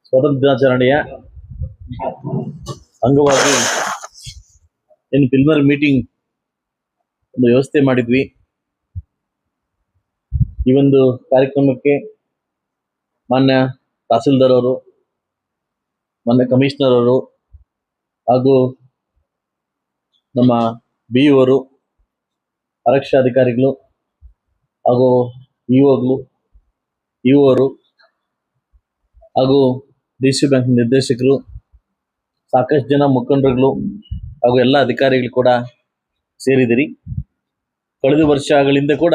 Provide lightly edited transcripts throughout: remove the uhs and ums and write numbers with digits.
ಸ್ವಾತಂತ್ರ್ಯ ದಿನಾಚರಣೆಯ ಅಂಗವಾಗಿ ಏನು ಪ್ರಿಲಿಮಿನರಿ ಮೀಟಿಂಗ್ ಒಂದು ವ್ಯವಸ್ಥೆ ಮಾಡಿದ್ವಿ. ಈ ಒಂದು ಕಾರ್ಯಕ್ರಮಕ್ಕೆ ಮಾನ್ಯ ತಹಸೀಲ್ದಾರ್ ಅವರು, ಮಾನ್ಯ ಕಮಿಷನರ್ ಅವರು ಹಾಗೂ ನಮ್ಮ BO, ಆರಕ್ಷಾ ಅಧಿಕಾರಿಗಳು ಹಾಗೂ EO ಹಾಗೂ DC ಬ್ಯಾಂಕ್ ನಿರ್ದೇಶಕರು, ಸಾಕಷ್ಟು ಜನ ಮುಖಂಡರುಗಳು ಹಾಗೂ ಎಲ್ಲ ಅಧಿಕಾರಿಗಳು ಕೂಡ ಸೇರಿದಿರಿ. ಕಳೆದ ವರ್ಷಗಳಿಂದ ಕೂಡ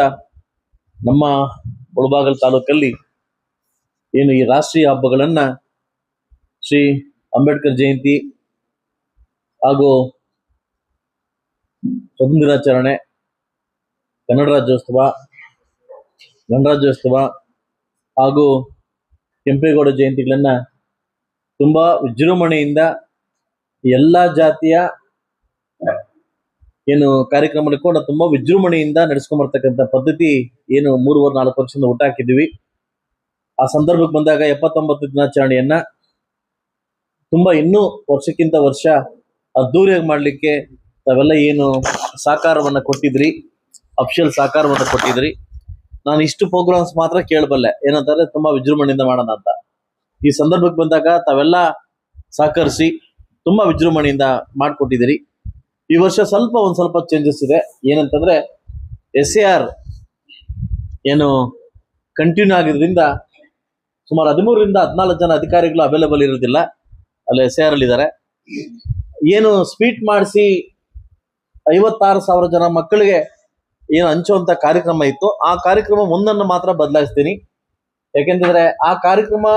ನಮ್ಮ ಮುಳಬಾಗಿಲು ತಾಲೂಕಲ್ಲಿ ಏನು ಈ ರಾಷ್ಟ್ರೀಯ ಹಬ್ಬಗಳನ್ನು ಶ್ರೀ ಅಂಬೇಡ್ಕರ್ ಜಯಂತಿ ಹಾಗೂ ಸ್ವಾತಂತ್ರ್ಯ ದಿನಾಚರಣೆ, ಕನ್ನಡ ರಾಜ್ಯೋತ್ಸವ, ಗಣರಾಜ್ಯೋತ್ಸವ ಹಾಗೂ ಕೆಂಪೇಗೌಡ ಜಯಂತಿಗಳನ್ನ ತುಂಬಾ ವಿಜೃಂಭಣೆಯಿಂದ ಎಲ್ಲ ಜಾತಿಯ ಏನು ಕಾರ್ಯಕ್ರಮ ಕೂಡ ತುಂಬಾ ವಿಜೃಂಭಣೆಯಿಂದ ನಡೆಸ್ಕೊಂಡ್ಬರ್ತಕ್ಕಂಥ ಪದ್ಧತಿ ಏನು 3-4 ವರ್ಷದಿಂದ ಊಟ ಹಾಕಿದ್ವಿ. ಆ ಸಂದರ್ಭಕ್ಕೆ ಬಂದಾಗ 79 ದಿನಾಚರಣೆಯನ್ನ ತುಂಬಾ ಇನ್ನೂ ವರ್ಷಕ್ಕಿಂತ ವರ್ಷ ಅದ್ದೂರಿಯಾಗಿ ಮಾಡ್ಲಿಕ್ಕೆ ತಾವೆಲ್ಲ ಏನು ಸಹಕಾರವನ್ನ ಕೊಟ್ಟಿದ್ರಿ, ಅಫಿಷಿಯಲ್ ಸಹಕಾರವನ್ನ ಕೊಟ್ಟಿದ್ರಿ. ನಾನು ಇಷ್ಟು ಪ್ರೋಗ್ರಾಮ್ಸ್ ಮಾತ್ರ ಕೇಳಬಲ್ಲೆ, ಏನಂತಾರೆ ತುಂಬಾ ವಿಜೃಂಭಣೆಯಿಂದ ಮಾಡೋಣ ಅಂತ. ಈ ಸಂದರ್ಭಕ್ಕೆ ಬಂದಾಗ ತಾವೆಲ್ಲ ಸಹಕರಿಸಿ ತುಂಬಾ ವಿಜೃಂಭಣೆಯಿಂದ ಮಾಡಿಕೊಟ್ಟಿದ್ದೀರಿ. ಈ ವರ್ಷ ಒಂದ್ ಸ್ವಲ್ಪ ಚೇಂಜಸ್ ಇದೆ. ಏನಂತಂದ್ರೆ SAR ಏನು ಕಂಟಿನ್ಯೂ ಆಗಿದ್ರಿಂದ ಸುಮಾರು 13ರಿಂದ 14 ಜನ ಅಧಿಕಾರಿಗಳು ಅವೈಲೇಬಲ್ ಇರೋದಿಲ್ಲ, ಅಲ್ಲಿ SAR ಅಲ್ಲಿ ಇದ್ದಾರೆ. ಏನು ಸ್ಪೀಟ್ ಮಾಡಿಸಿ 56,000 ಜನ ಮಕ್ಕಳಿಗೆ ಏನು ಹಂಚುವಂತ ಕಾರ್ಯಕ್ರಮ ಇತ್ತು, ಆ ಕಾರ್ಯಕ್ರಮ ಒಂದನ್ನು ಮಾತ್ರ ಬದಲಾಯಿಸ್ತೀನಿ. ಯಾಕೆಂತಂದ್ರೆ ಆ ಕಾರ್ಯಕ್ರಮ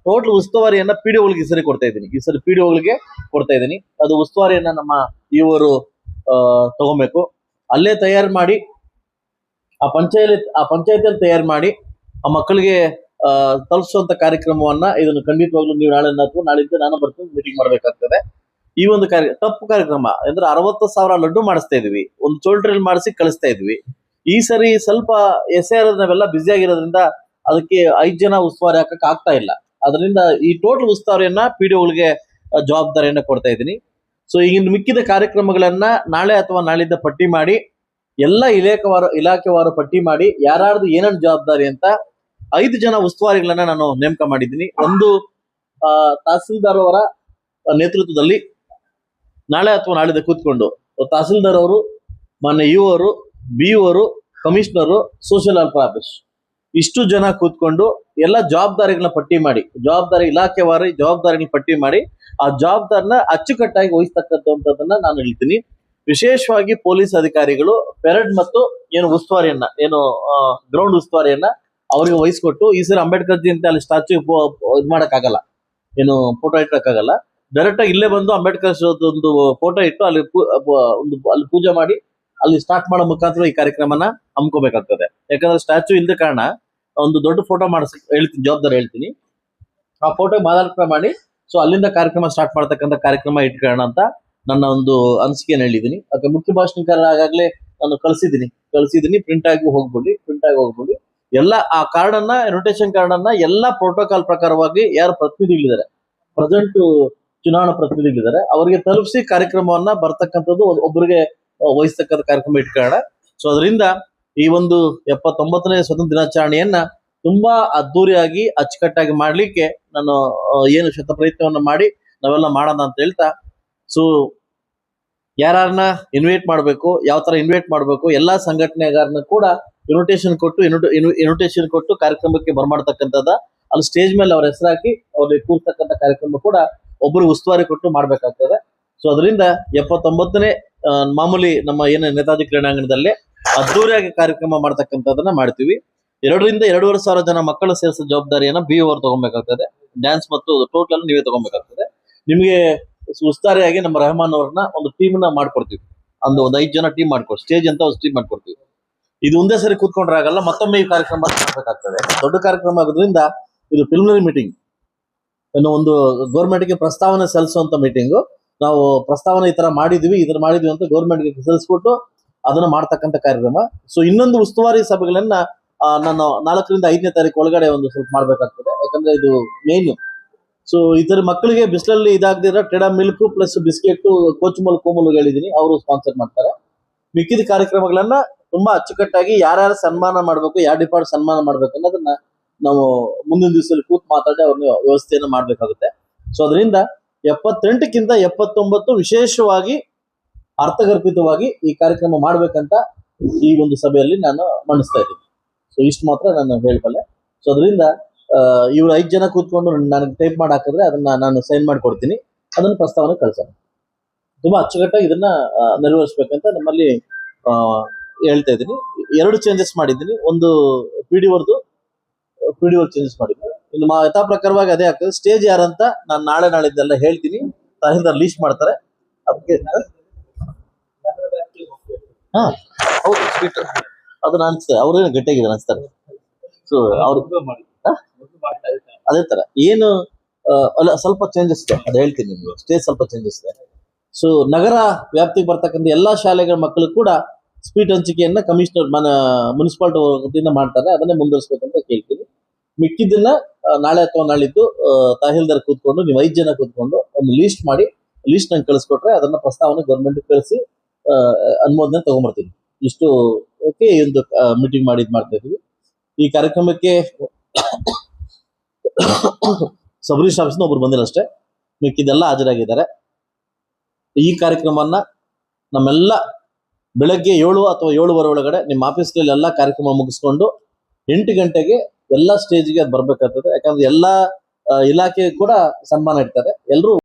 ಟೋಟಲ್ ಉಸ್ತುವಾರಿಯನ್ನ PDOಗಳಿಗೆ ಈ ಸರಿ ಕೊಡ್ತಾ ಇದ್ದೀನಿ. PDOಗಳಿಗೆ ಕೊಡ್ತಾ ಇದ್ದೀನಿ. ಅದು ಉಸ್ತುವಾರಿಯನ್ನ ನಮ್ಮ ಇವರು ತಗೋಬೇಕು. ಅಲ್ಲೇ ತಯಾರು ಮಾಡಿ ಆ ಪಂಚಾಯತಿಯಲ್ಲಿ ತಯಾರು ಮಾಡಿ ಆ ಮಕ್ಕಳಿಗೆ ತಲುಪಿಸುವಂತ ಕಾರ್ಯಕ್ರಮವನ್ನ ಇದನ್ನು ಖಂಡಿತವಾಗ್ಲೂ ನೀವು ನಾಳಿಂದ ನಾನು ಬರ್ತೀನಿ, ಮೀಟಿಂಗ್ ಮಾಡ್ಬೇಕಾಗ್ತದೆ. ಈ ಒಂದು ತಪ್ಪು ಕಾರ್ಯಕ್ರಮ ಅಂದ್ರೆ 60,000 ಲಡ್ಡು ಮಾಡಿಸ್ತಾ ಇದೀವಿ, ಒಂದು ಚೋಲ್ಟ್ರಿಲ್ ಮಾಡಿಸಿ ಕಳಿಸ್ತಾ ಇದ್ವಿ. ಈ ಸರಿ ಸ್ವಲ್ಪ SAR ನಾವೆಲ್ಲ ಬ್ಯುಸಿ ಆಗಿರೋದ್ರಿಂದ ಅದಕ್ಕೆ 5 ಜನ ಉಸ್ತುವಾರಿ ಹಾಕಕ್ ಆಗ್ತಾ ಇಲ್ಲ. ಅದರಿಂದ ಈ ಟೋಟಲ್ ಉಸ್ತುವಾರಿಯನ್ನ PDOಗಳಿಗೆ ಜವಾಬ್ದಾರಿಯನ್ನ ಕೊಡ್ತಾ ಇದ್ದೀನಿ. ಸೊ ಈಗಿನ ಮಿಕ್ಕಿದ ಕಾರ್ಯಕ್ರಮಗಳನ್ನ ನಾಳೆ ಅಥವಾ ನಾಳಿದ್ದ ಪಟ್ಟಿ ಮಾಡಿ ಎಲ್ಲ ಇಲಾಖೆವಾರು ಪಟ್ಟಿ ಮಾಡಿ ಯಾರ್ದು ಏನೇನು ಜವಾಬ್ದಾರಿ ಅಂತ 5 ಜನ ಉಸ್ತುವಾರಿಗಳನ್ನ ನಾನು ನೇಮಕ ಮಾಡಿದ್ದೀನಿ. ಒಂದು ತಹಸೀಲ್ದಾರ್ ಅವರ ನೇತೃತ್ವದಲ್ಲಿ ನಾಳೆ ಅಥವಾ ನಾಳಿದ್ದ ಕೂತ್ಕೊಂಡು ತಹಸೀಲ್ದಾರ್ ಅವರು, ಮಾನ್ಯ EO, BO, commissioner, social welfare office ಇಷ್ಟು ಜನ ಕೂತ್ಕೊಂಡು ಎಲ್ಲ ಜವಾಬ್ದಾರಿಗಳನ್ನ ಪಟ್ಟಿ ಮಾಡಿ, ಇಲಾಖೆವಾರು ಜವಾಬ್ದಾರಿಗಳನ್ನ ಪಟ್ಟಿ ಮಾಡಿ ಆ ಜವಾಬ್ದಾರಿನ ಅಚ್ಚುಕಟ್ಟಾಗಿ ವಹಿಸ್ತಕ್ಕಂಥದ್ದನ್ನ ನಾನು ಹೇಳ್ತೀನಿ. ವಿಶೇಷವಾಗಿ ಪೊಲೀಸ್ ಅಧಿಕಾರಿಗಳು ಪೆರೇಡ್ ಮತ್ತು ಏನು ಉಸ್ತುವಾರಿಯನ್ನ ಗ್ರೌಂಡ್ ಉಸ್ತುವಾರಿಯನ್ನ ಅವರಿಗೆ ವಹಿಸ್ಕೊಟ್ಟು, ಈ ಸರಿ ಅಂಬೇಡ್ಕರ್ ಜಯಂತಿ ಅಲ್ಲಿ ಸ್ಟ್ಯಾಚ್ಯೂ ಇದು ಮಾಡಕ್ಕಾಗಲ್ಲ, ಏನು ಫೋಟೋ ಇಟ್ಟಕ್ಕಾಗಲ್ಲ. ಡೈರೆಕ್ಟ್ ಆಗಿ ಇಲ್ಲೇ ಬಂದು ಅಂಬೇಡ್ಕರ್ ಒಂದು ಫೋಟೋ ಇಟ್ಟು ಅಲ್ಲಿ ಪೂಜೆ ಮಾಡಿ ಅಲ್ಲಿ ಸ್ಟಾರ್ಟ್ ಮಾಡೋ ಮುಖಾಂತರ ಈ ಕಾರ್ಯಕ್ರಮನ ಹಮ್ಕೋಬೇಕಾಗ್ತದೆ. ಯಾಕಂದ್ರೆ ಸ್ಟ್ಯಾಚ್ಯೂ ಇಲ್ಲದ ಕಾರಣ ಒಂದು ದೊಡ್ಡ ಫೋಟೋ ಹೇಳ್ತೀನಿ, ಜವಾಬ್ದಾರಿ ಹೇಳ್ತೀನಿ. ಆ ಫೋಟೋ ಮಾದರ್ಪಣೆ ಮಾಡಿ ಸೊ ಅಲ್ಲಿಂದ ಕಾರ್ಯಕ್ರಮ ಸ್ಟಾರ್ಟ್ ಮಾಡ್ತಕ್ಕಂಥ ಕಾರ್ಯಕ್ರಮ ಇಟ್ಕೊಳ್ಳೋಣ ಅಂತ ನನ್ನ ಒಂದು ಅನಿಸಿಕೆಯನ್ನು ಹೇಳಿದ್ದೀನಿ. ಅದಕ್ಕೆ ಮುಖ್ಯ ಭಾಷಣಕಾರ ಆಗಾಗಲೇ ನಾನು ಕಳಿಸಿದ್ದೀನಿ. ಪ್ರಿಂಟ್ ಆಗಿ ಹೋಗ್ಬಿಡಿ ಎಲ್ಲ ಆ ಕಾರ್ಡನ್ನ, ಇನ್ವಿಟೇಷನ್ ಕಾರ್ಡನ್ನ ಎಲ್ಲ ಪ್ರೋಟೋಕಾಲ್ ಪ್ರಕಾರವಾಗಿ ಯಾರು ಪ್ರತಿನಿಧಿಗಳಿದ್ದಾರೆ, ಪ್ರೆಸೆಂಟ್ ಚುನಾವಣಾ ಪ್ರತಿನಿಧಿಗಳಿದ್ದಾರೆ, ಅವರಿಗೆ ತಲುಪಿಸಿ ಕಾರ್ಯಕ್ರಮವನ್ನ ಬರ್ತಕ್ಕಂಥದ್ದು ಒಬ್ಬರಿಗೆ ವಹಿಸ್ತಕ್ಕಂಥ ಕಾರ್ಯಕ್ರಮ ಇಟ್ಕೊಳ್ಳೋಣ. ಸೊ ಅದರಿಂದ ಈ ಒಂದು 79ನೇ ಸ್ವಾತಂತ್ರ್ಯ ದಿನಾಚರಣೆಯನ್ನ ತುಂಬಾ ಅದ್ದೂರಿಯಾಗಿ ಅಚ್ಚುಕಟ್ಟಾಗಿ ಮಾಡ್ಲಿಕ್ಕೆ ನಾನು ಏನು ಶತಪ್ರಯತ್ನವನ್ನ ಮಾಡಿ ನಾವೆಲ್ಲ ಮಾಡೋಣ ಅಂತ ಹೇಳ್ತಾ, ಸೊ ಯಾರನ್ನ ಇನ್ವೈಟ್ ಮಾಡಬೇಕು, ಯಾವ ತರ ಇನ್ವೈಟ್ ಮಾಡಬೇಕು, ಎಲ್ಲಾ ಸಂಘಟನೆಗಾರನ ಕೂಡ ಇನ್ವಿಟೇಷನ್ ಕೊಟ್ಟು ಕಾರ್ಯಕ್ರಮಕ್ಕೆ ಬರ್ಮಾಡ್ತಕ್ಕಂಥದ್ದ, ಅಲ್ಲಿ ಸ್ಟೇಜ್ ಮೇಲೆ ಅವ್ರ ಹೆಸರು ಹಾಕಿ ಅವ್ರಿಗೆ ಕೂರ್ತಕ್ಕಂಥ ಕಾರ್ಯಕ್ರಮ ಕೂಡ ಒಬ್ಬರು ಉಸ್ತುವಾರಿ ಕೊಟ್ಟು ಮಾಡ್ಬೇಕಾಗ್ತದೆ. ಸೊ ಅದರಿಂದ 79ನೇ ಮಾಮೂಲಿ ನಮ್ಮ ಏನು ನೇತಾಜಿ ಕ್ರೀಡಾಂಗಣದಲ್ಲೇ ಅದ್ದೂರಿಯಾಗಿ ಕಾರ್ಯಕ್ರಮ ಮಾಡ್ತಕ್ಕಂಥದ್ದನ್ನ ಮಾಡ್ತೀವಿ. 2ರಿಂದ 2,500 ಜನ ಮಕ್ಕಳು ಸೇರಿಸೋ ಜವಾಬ್ದಾರಿಯನ್ನ BO ಅವರು ತಗೊಬೇಕಾಗ್ತದೆ. ಡ್ಯಾನ್ಸ್ ಮತ್ತು ಟೋಟಲ್ ನೀವೇ ತಗೊಬೇಕಾಗ್ತದೆ. ನಿಮಗೆ ಉಸ್ತುವಾರಿಯಾಗಿ ನಮ್ಮ ರೆಹಮಾನ್ ಅವ್ರನ್ನ ಒಂದು ಟೀಮ್ ನ ಮಾಡ್ಕೊಡ್ತೀವಿ. ಒಂದು 5 ಜನ ಟೀಮ್ ಮಾಡ್ಕೊಡ್ತೀವಿ, ಸ್ಟೇಜ್ ಅಂತ ಒಂದು ಟೀಮ್ ಮಾಡ್ಕೊಡ್ತೀವಿ. ಇದು ಒಂದೇ ಸರಿ ಕೂತ್ಕೊಂಡ್ರೆ ಆಗಲ್ಲ, ಮತ್ತೊಮ್ಮೆ ಈ ಕಾರ್ಯಕ್ರಮ ಮಾಡಬೇಕಾಗ್ತದೆ. ದೊಡ್ಡ ಕಾರ್ಯಕ್ರಮ ಆಗೋದ್ರಿಂದ ಇದು ಪ್ರಿಲಿಮಿನರಿ ಮೀಟಿಂಗ್, ಒಂದು ಗೌರ್ಮೆಂಟ್ಗೆ ಪ್ರಸ್ತಾವನೆ ಸಲ್ಲಿಸುವಂತ ಮೀಟಿಂಗು. ನಾವು ಪ್ರಸ್ತಾವನೆ ಈ ತರ ಮಾಡಿದ್ವಿ ಅಂತ ಗೌರ್ಮೆಂಟ್ಗೆ ಸಲ್ಲಿಸ್ಬಿಟ್ಟು ಅದನ್ನ ಮಾಡ್ತಕ್ಕಂಥ ಕಾರ್ಯಕ್ರಮ. ಸೊ ಇನ್ನೊಂದು ಉಸ್ತುವಾರಿ ಸಭೆಗಳನ್ನ ನಾನು 4ರಿಂದ 5ನೇ ತಾರೀಕು ಒಳಗಡೆ ಒಂದು ಸ್ವಲ್ಪ ಮಾಡ್ಬೇಕಾಗ್ತದೆ. ಯಾಕಂದ್ರೆ ಇದು ಮೇನ್ ಸೊ ಈ ತರ ಮಕ್ಕಳಿಗೆ ಬಿಸಿಲಲ್ಲಿ ಇದಾಗದಿರ ಟೆಡಾ ಮಿಲ್ಕ್ ಪ್ಲಸ್ ಬಿಸ್ಕೆಟ್ ಕೋಚುಮಲ್ ಕೋಮಲ್ ಹೇಳಿದೀನಿ, ಅವರು ಸ್ಪಾನ್ಸರ್ ಮಾಡ್ತಾರೆ. ಮಿಕ್ಕಿದ ಕಾರ್ಯಕ್ರಮಗಳನ್ನ ತುಂಬಾ ಅಚ್ಚುಕಟ್ಟಾಗಿ ಯಾರ್ಯಾರು ಸನ್ಮಾನ ಮಾಡ್ಬೇಕು, ಯಾವ ಡಿಪಾರ್ಟ್ಮೆಂಟ್ ಸನ್ಮಾನ ಮಾಡ್ಬೇಕು ಅನ್ನೋದನ್ನ ನಾವು ಮುಂದಿನ ದಿವಸದಲ್ಲಿ ಕೂತ್ ಮಾತಾಡಿ ಅವ್ರನ್ನ ವ್ಯವಸ್ಥೆಯನ್ನು ಮಾಡ್ಬೇಕಾಗುತ್ತೆ. ಸೊ ಅದರಿಂದ 78ಕ್ಕಿಂತ 79 ವಿಶೇಷವಾಗಿ ಅರ್ಥಗರ್ಭಿತವಾಗಿ ಈ ಕಾರ್ಯಕ್ರಮ ಮಾಡ್ಬೇಕಂತ ಈ ಒಂದು ಸಭೆಯಲ್ಲಿ ನಾನು ಮಂಡಿಸ್ತಾ ಇದ್ದೀನಿ. ಸೊ ಇಷ್ಟು ಮಾತ್ರ ನಾನು ಹೇಳಬಲ್ಲೆ. ಸೊ ಅದರಿಂದ ಇವ್ರು 5 ಜನ ಕೂತ್ಕೊಂಡು ನನಗೆ ಟೈಪ್ ಮಾಡಿ ಹಾಕಿದ್ರೆ ಅದನ್ನ ನಾನು ಸೈನ್ ಮಾಡಿ ಕೊಡ್ತೀನಿ, ಅದನ್ನ ಪ್ರಸ್ತಾವನೆ ಕಳ್ಸೋಣ. ತುಂಬಾ ಅಚ್ಚುಕಟ್ಟಾಗಿ ಇದನ್ನ ನೆರವೇರಿಸಬೇಕಂತ ನಮ್ಮಲ್ಲಿ ಹೇಳ್ತಾ ಇದ್ದೀನಿ. 2 ಚೇಂಜಸ್ ಮಾಡಿದ್ದೀನಿ. ಒಂದು ಪಿ ಡಿ ಚೇಂಜಸ್ ಮಾಡಿದ್ದೀನಿ. ಇನ್ನು ಯಥಾ ಪ್ರಕಾರವಾಗಿ ಅದೇ ಆಗ್ತದೆ. ಸ್ಟೇಜ್ ಯಾರಂತ ನಾನು ನಾಳಿದ್ದೆಲ್ಲ ಹೇಳ್ತೀನಿ, ತಹಸೀಲ್ದಾರ್ ಲೀಸ್ಟ್ ಮಾಡ್ತಾರೆ. ಅದಕ್ಕೆ ಹಾ ಹೌದು, ಸ್ವೀಟ್ ಅದನ್ನ ಅನ್ಸ್ತದೆ, ಅವ್ರೇನು ಗಟ್ಟಿಯಾಗಿದೆ ಅನ್ಸ್ತಾರೆ. ಸೊ ಅವ್ರು ಅದೇ ತರ ಏನು ಅಲ್ಲ, ಸ್ವಲ್ಪ ಚೇಂಜಸ್ ಇದೆ, ಅದು ಹೇಳ್ತೀನಿ ನಿಮ್ಗೆ. ಸ್ಟೇಜ್ ಸ್ವಲ್ಪ ಚೇಂಜಸ್ ಇದೆ. ಸೊ ನಗರ ವ್ಯಾಪ್ತಿಗೆ ಬರ್ತಕ್ಕಂಥ ಎಲ್ಲಾ ಶಾಲೆಗಳ ಮಕ್ಕಳು ಕೂಡ ಸ್ವೀಟ್ ಹಂಚಿಕೆಯನ್ನ ಕಮಿಷನರ್ ಮುನ್ಸಿಪಾಲಿಟಿ ವತಿಯಿಂದ ಮಾಡ್ತಾರೆ, ಅದನ್ನೇ ಮುಂದುವರಿಸಬೇಕಂತ ಕೇಳ್ತೀನಿ. ಮಿಕ್ಕಿದ್ದನ್ನ ನಾಳೆ ಅಥವಾ ನಾಳಿದ್ದು ತಹಸೀಲ್ದಾರ್ ಕೂತ್ಕೊಂಡು ನೀವು 5 ಜನ ಕೂತ್ಕೊಂಡು ಒಂದು ಲೀಸ್ಟ್ ಮಾಡಿ ಲೀಸ್ಟ್ ನಂಗೆ ಕಳಿಸ್ಕೊಟ್ರೆ ಅದನ್ನ ಪ್ರಸ್ತಾವನೆ ಗೌರ್ಮೆಂಟ್ ಕಳಿಸಿ ಅನುಮೋದನೆ ತಗೊಂಡ್ಬರ್ತೀನಿ. ಇಷ್ಟು ಓಕೆ, ಈ ಒಂದು ಮೀಟಿಂಗ್ ಮಾಡಿ ಇದು ಮಾಡ್ತಾ ಇದೀವಿ. ಈ ಕಾರ್ಯಕ್ರಮಕ್ಕೆ ಸಬ್ ರಿಜಿಸ್ಟ್ರಾರ್ ಆಫೀಸ್ನ ಒಬ್ರು ಬಂದಿಲ್ಲ ಅಷ್ಟೇ, ಮಿಕ್ಕಿದೆಲ್ಲ ಹಾಜರಾಗಿದ್ದಾರೆ. ಈ ಕಾರ್ಯಕ್ರಮವನ್ನ ನಮ್ಮೆಲ್ಲ ಬೆಳಗ್ಗೆ 7 ಅಥವಾ 7:15 ಒಳಗಡೆ ನಿಮ್ಮ ಆಫೀಸ್ನಲ್ಲಿ ಎಲ್ಲ ಕಾರ್ಯಕ್ರಮ ಮುಗಿಸ್ಕೊಂಡು 8 ಗಂಟೆಗೆ ಎಲ್ಲ ಸ್ಟೇಜ್ಗೆ ಅದು ಬರ್ಬೇಕಾಗ್ತದೆ. ಯಾಕಂದ್ರೆ ಎಲ್ಲಾ ಇಲಾಖೆ ಕೂಡ ಸನ್ಮಾನ ಇಡ್ತಾರೆ. ಎಲ್ಲರೂ